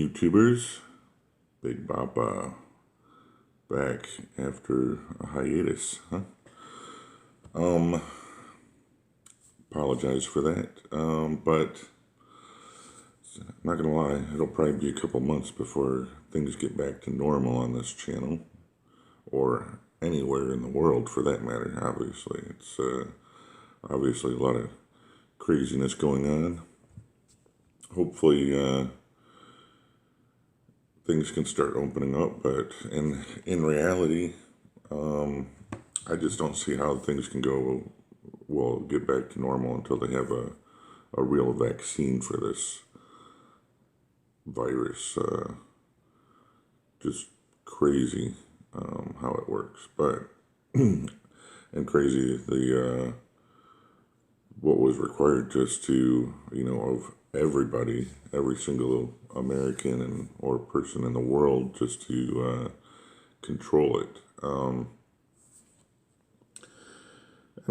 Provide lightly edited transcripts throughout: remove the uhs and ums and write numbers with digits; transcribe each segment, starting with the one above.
YouTubers? Big Boppa back after a hiatus, huh? Apologize for that, but I'm not gonna lie, it'll probably be a couple months before things get back to normal on this channel, or anywhere in the world for that matter. Obviously, it's obviously a lot of craziness going on. Hopefully, things can start opening up, but in reality, I just don't see how things can get back to normal until they have a real vaccine for this virus. Just crazy how it works, but and crazy what was required just to, of everybody, every single American and or person in the world, just to control it. And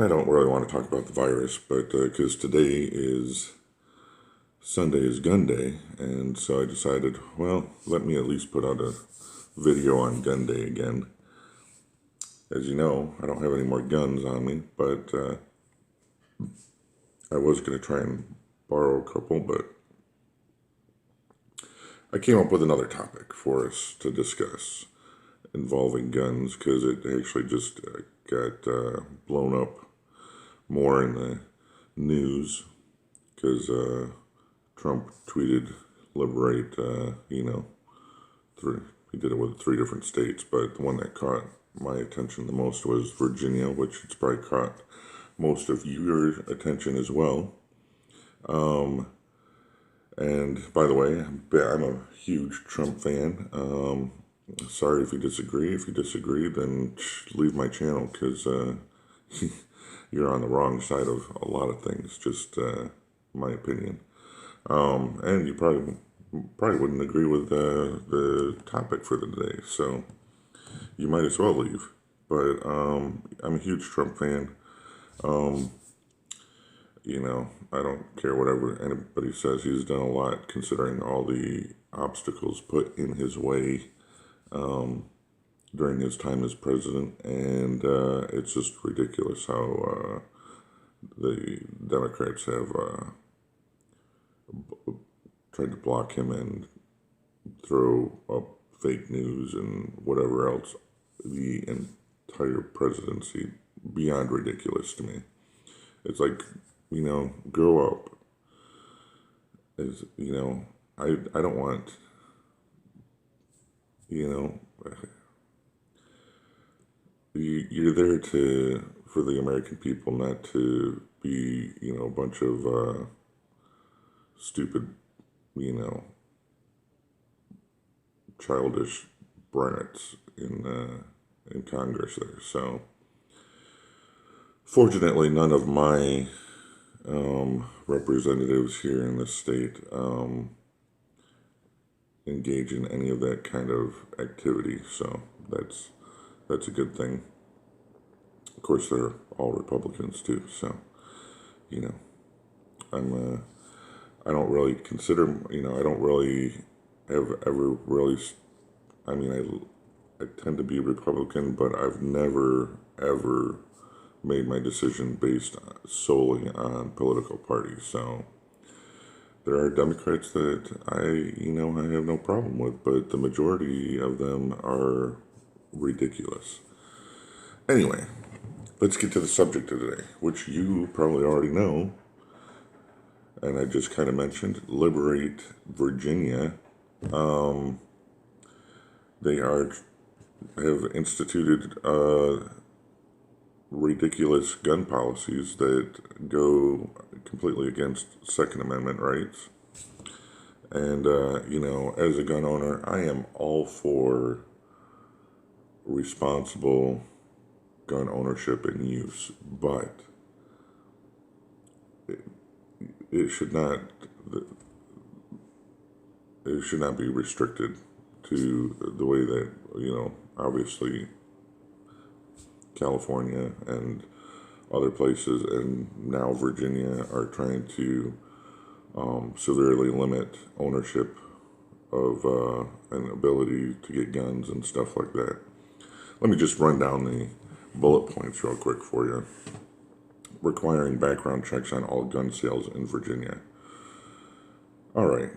I don't really want to talk about the virus, but because Sunday is gun day, and so I decided, well, let me at least put out a video on gun day again. As you know, I don't have any more guns on me, but I was going to try and borrow a couple, but I came up with another topic for us to discuss involving guns, because it actually just got blown up more in the news, because Trump tweeted "Liberate," he did it with 3 different states, but the one that caught my attention the most was Virginia, which it's probably caught most of your attention as well. And by the way, I'm a huge Trump fan. Sorry if you disagree. If you disagree, then leave my channel, because you're on the wrong side of a lot of things, just my opinion. And you probably wouldn't agree with the topic for the day, so you might as well leave. But I'm a huge Trump fan. I don't care whatever anybody says. He's done a lot, considering all the obstacles put in his way during his time as president, and it's just ridiculous how the Democrats have tried to block him and throw up fake news and whatever else the entire presidency. Beyond ridiculous to me. It's like, grow up. I don't want, you're there for the American people, not to be, a bunch of stupid, childish brats in Congress there. So fortunately, none of my representatives here in the state engage in any of that kind of activity, so that's a good thing. Of course, they're all Republicans too, so I don't really consider, I don't really have ever really, I tend to be Republican, but I've never ever made my decision based solely on political parties. So there are Democrats that I have no problem with, but the majority of them are ridiculous. Anyway, let's get to the subject of today, which you probably already know, and I just kind of mentioned. Liberate Virginia. They have instituted ridiculous gun policies that go completely against Second Amendment rights. And, as a gun owner, I am all for responsible gun ownership and use, but it should not be restricted to the way that, obviously California and other places, and now Virginia, are trying to severely limit ownership of an ability to get guns and stuff like that. Let me just run down the bullet points real quick for you. Requiring background checks on all gun sales in Virginia. All right.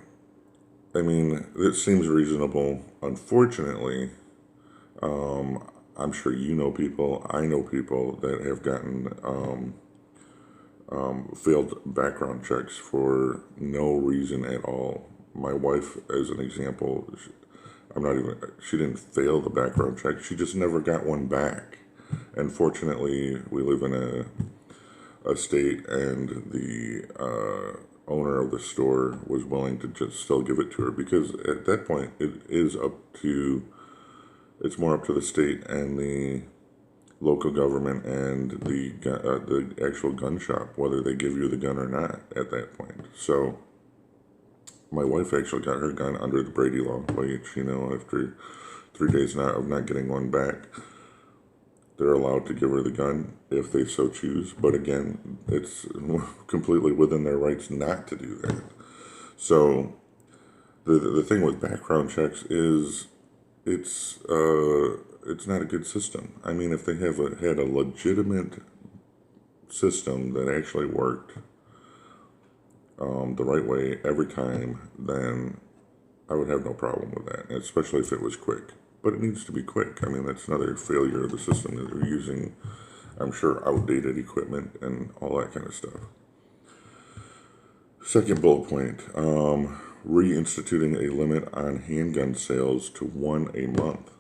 I mean, it seems reasonable. Unfortunately, I'm sure you know people, I know people that have gotten failed background checks for no reason at all. My wife, as an example, she didn't fail the background check, she just never got one back. And fortunately, we live in a state, and the owner of the store was willing to just still give it to her, because at that point, it's more up to the state and the local government and the actual gun shop whether they give you the gun or not at that point. So my wife actually got her gun under the Brady law, which, after 3 days of not getting one back, they're allowed to give her the gun if they so choose. But again, it's completely within their rights not to do that. So the thing with background checks is it's not a good system. I mean, if they had a legitimate system that actually worked the right way every time, then I would have no problem with that, especially if it was quick. But it needs to be quick. I mean, that's another failure of the system, that they're using, I'm sure, outdated equipment and all that kind of stuff. Second bullet point, reinstituting a limit on handgun sales to 1 a month.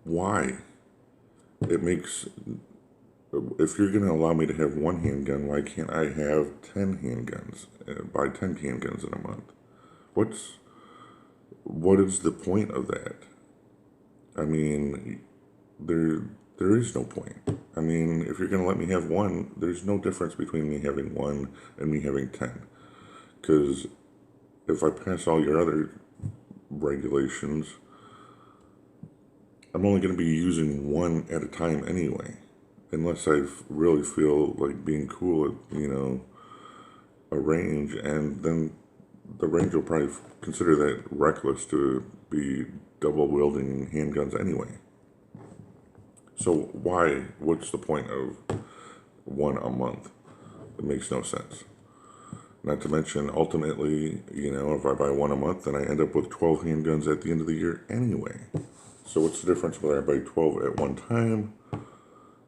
Why? If you're going to allow me to have one handgun, why can't I have 10 handguns, buy 10 handguns in a month? What is the point of that? I mean, there is no point. I mean, if you're going to let me have one, there's no difference between me having one and me having 10. Because if I pass all your other regulations, I'm only going to be using one at a time anyway. Unless I really feel like being cool at, a range, and then the range will probably consider that reckless to be double wielding handguns anyway. So what's the point of one a month? It makes no sense. Not to mention, ultimately, if I buy one a month, then I end up with 12 handguns at the end of the year anyway. So what's the difference whether I buy 12 at one time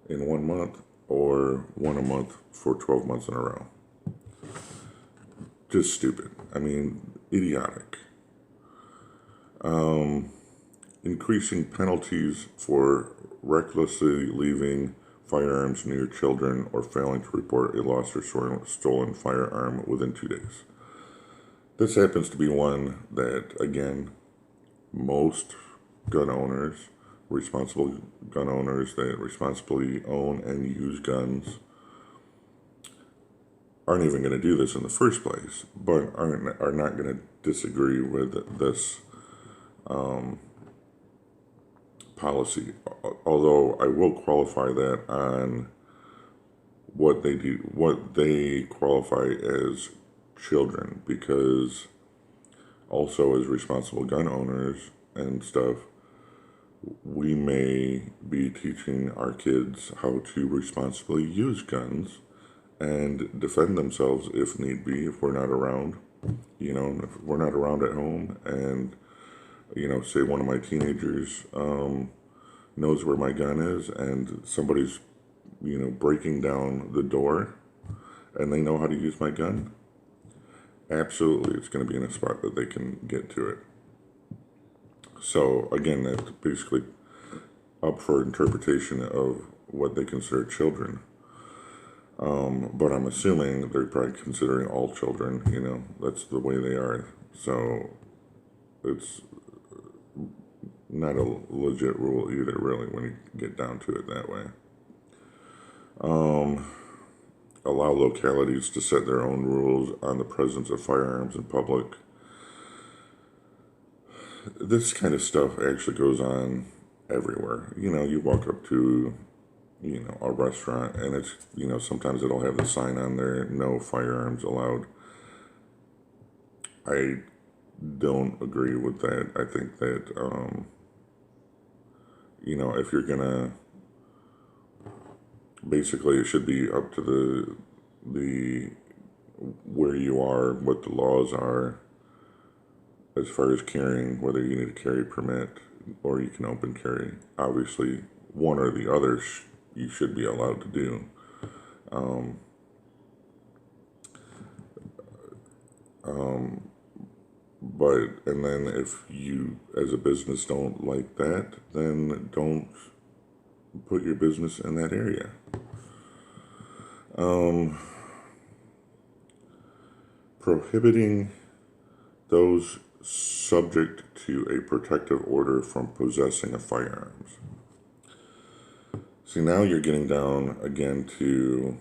in 1 month, or one a month for 12 months in a row? Just stupid. I mean, idiotic. Increasing penalties for recklessly leaving firearms near children or failing to report a lost or stolen firearm within 2 days. This happens to be one that, again, most gun owners, responsible gun owners that responsibly own and use guns, aren't even going to do this in the first place, but are not going to disagree with this policy. Although I will qualify that on what they qualify as children, because also as responsible gun owners and stuff, we may be teaching our kids how to responsibly use guns and defend themselves if need be, if we're not around. If we're not around at home, and say one of my teenagers knows where my gun is, and somebody's breaking down the door, and they know how to use my gun, absolutely it's going to be in a spot that they can get to it. So again, that's basically up for interpretation of what they consider children. But I'm assuming they're probably considering all children, that's the way they are. So it's not a legit rule either, really, when you get down to it that way. Allow localities to set their own rules on the presence of firearms in public. This kind of stuff actually goes on everywhere. You walk up to, a restaurant, and it's, sometimes it'll have the sign on there, no firearms allowed. I don't agree with that. I think that, if you're gonna, basically it should be up to the where you are, what the laws are, as far as carrying, whether you need a carry permit or you can open carry. Obviously, one or the other you should be allowed to do. And then if you, as a business, don't like that, then don't put your business in that area. Prohibiting those subject to a protective order from possessing of firearms. See, now you're getting down again to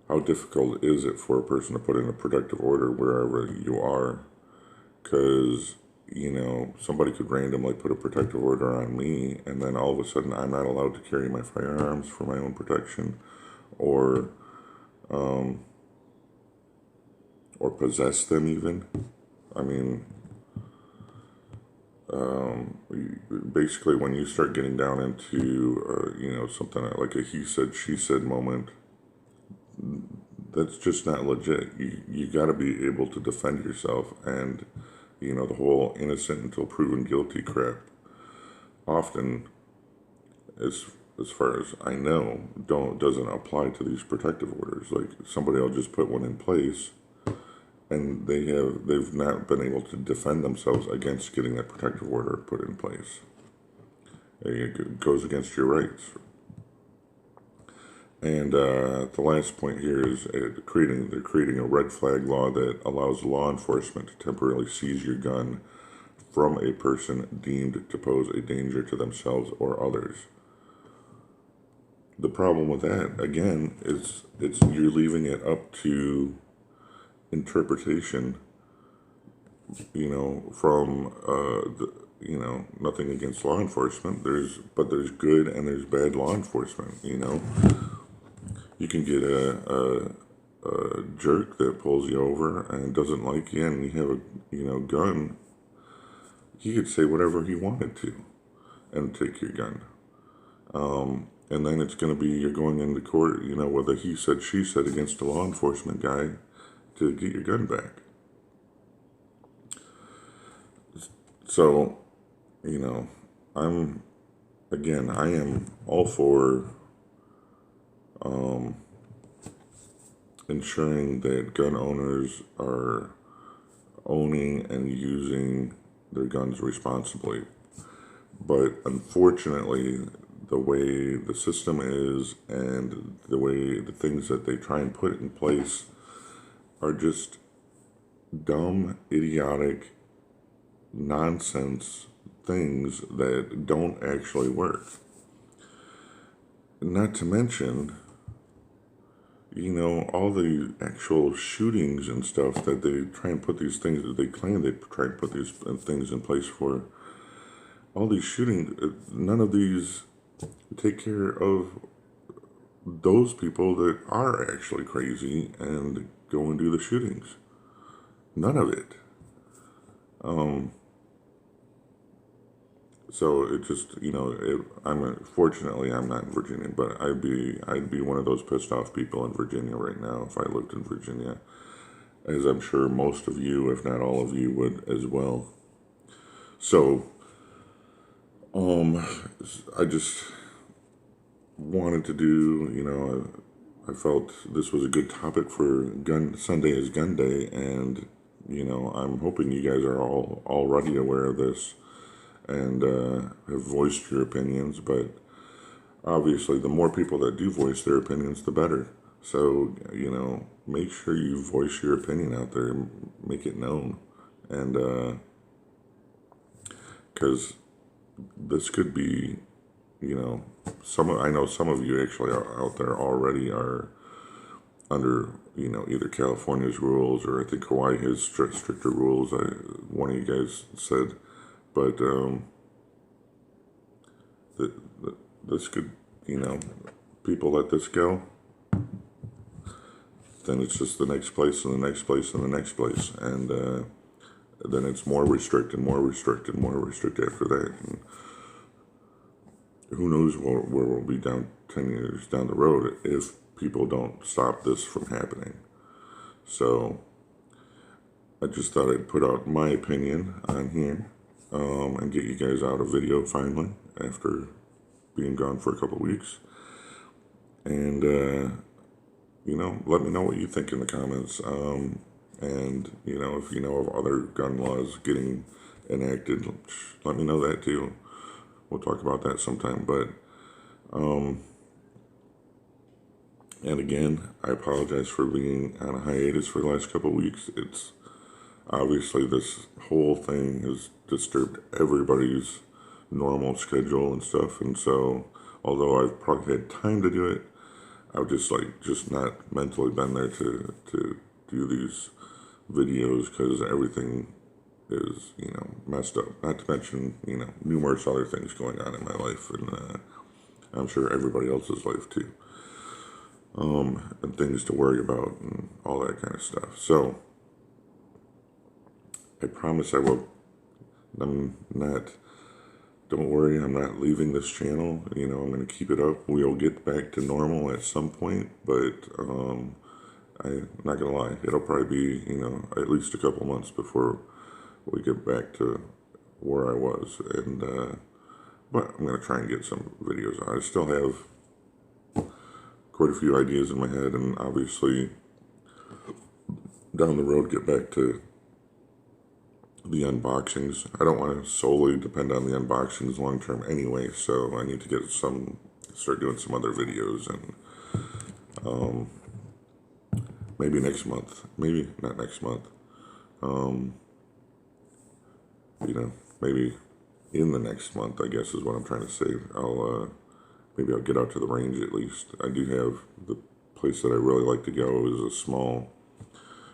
how difficult is it for a person to put in a protective order wherever you are? Because, somebody could randomly put a protective order on me, and then all of a sudden I'm not allowed to carry my firearms for my own protection, or possess them even. I mean, basically when you start getting down into, something like a he said, she said moment, that's just not legit. You got to be able to defend yourself, and, the whole innocent until proven guilty crap often, as far as I know, doesn't apply to these protective orders. Like, somebody will just put one in place, and they've not been able to defend themselves against getting that protective order put in place. It goes against your rights. And the last point here is they're creating a red flag law that allows law enforcement to temporarily seize your gun from a person deemed to pose a danger to themselves or others. The problem with that, again, is you're leaving it up to interpretation, from nothing against law enforcement. There's good and there's bad law enforcement. You can get a jerk that pulls you over and doesn't like you, and you have a gun. He could say whatever he wanted to and take your gun. And then it's going to be, you're going into court, whether he said, she said against a law enforcement guy to get your gun back. So, I am all for ensuring that gun owners are owning and using their guns responsibly. But unfortunately, the way the system is and the things that they try and put in place are just dumb, idiotic, nonsense things that don't actually work. Not to mention, all the actual shootings and stuff that they try and put these things, that they claim they try and put these things in place for. All these shootings, none of these take care of those people that are actually crazy and go and do the shootings. None of it. So it just, fortunately I'm not in Virginia, but I'd be one of those pissed off people in Virginia right now if I lived in Virginia, as I'm sure most of you, if not all of you, would as well. So, I just wanted to do, I felt this was a good topic for Sunday is Gun Day, and, I'm hoping you guys are all already aware of this and have voiced your opinions, but obviously the more people that do voice their opinions, the better. So, make sure you voice your opinion out there, make it known, and because this could be, I know some of you actually are out there already are under, either California's rules, or I think Hawaii has stricter rules. One of you guys said. But this could, people let this go. then it's just the next place and the next place and the next place, and then it's more restricted, more restricted, more restricted after that. And who knows where we'll be down 10 years down the road if people don't stop this from happening. So I just thought I'd put out my opinion on here, and get you guys out a video finally after being gone for a couple weeks. And, you know, let me know what you think in the comments. And, you know, if you know of other gun laws getting enacted, let me know that too. We'll talk about that sometime. But, and again, I apologize for being on a hiatus for the last couple of weeks. It's obviously this whole thing has disturbed everybody's normal schedule and stuff. And so, although I've probably had time to do it, I've just not mentally been there to do these videos because everything is, you know, messed up. Not to mention, you know, numerous other things going on in my life, and I'm sure everybody else's life too. And things to worry about and all that kind of stuff. So I promise I will. Don't worry, I'm not leaving this channel. You know, I'm going to keep it up. We'll get back to normal at some point, but I'm not going to lie. It'll probably be, you know, at least a couple months before we get back to where I was. And but I'm going to try and get some videos out. I still have quite a few ideas in my head, and obviously down the road get back to the unboxings. I don't want to solely depend on the unboxings long term anyway, so I need to start doing some other videos, and maybe next month, maybe not next month, you know, maybe in the next month, I guess is what I'm trying to say. Maybe I'll get out to the range at least. I do have the place that I really like to go is a small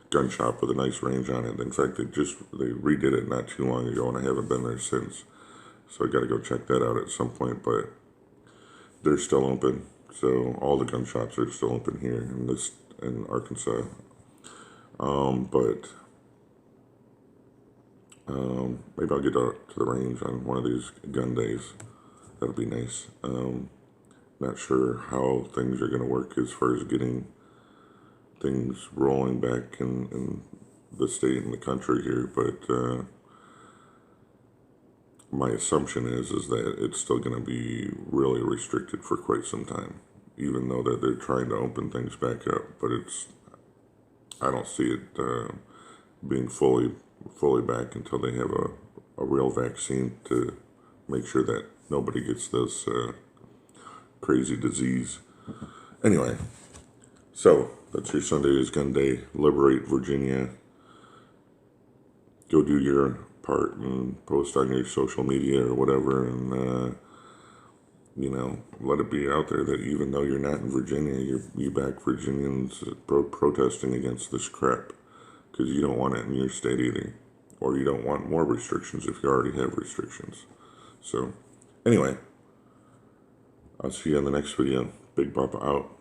gun shop with a nice range on it. In fact, they redid it not too long ago, and I haven't been there since. So I got to go check that out at some point. But they're still open, so all the gun shops are still open here in Arkansas. But maybe I'll get out to the range on one of these gun days. That'll be nice. Not sure how things are going to work as far as getting things rolling back in the state and the country here, but my assumption is that it's still going to be really restricted for quite some time, even though that they're trying to open things back up. But I don't see it being fully back until they have a real vaccine to make sure that nobody gets this crazy disease. Anyway, so that's your Sunday's Gun Day. Liberate Virginia. Go do your part and post on your social media or whatever, and you know, let it be out there that even though you're not in Virginia, you back Virginians protesting against this crap, because you don't want it in your state either, or you don't want more restrictions if you already have restrictions. So anyway, I'll see you on the next video. Big Papa out.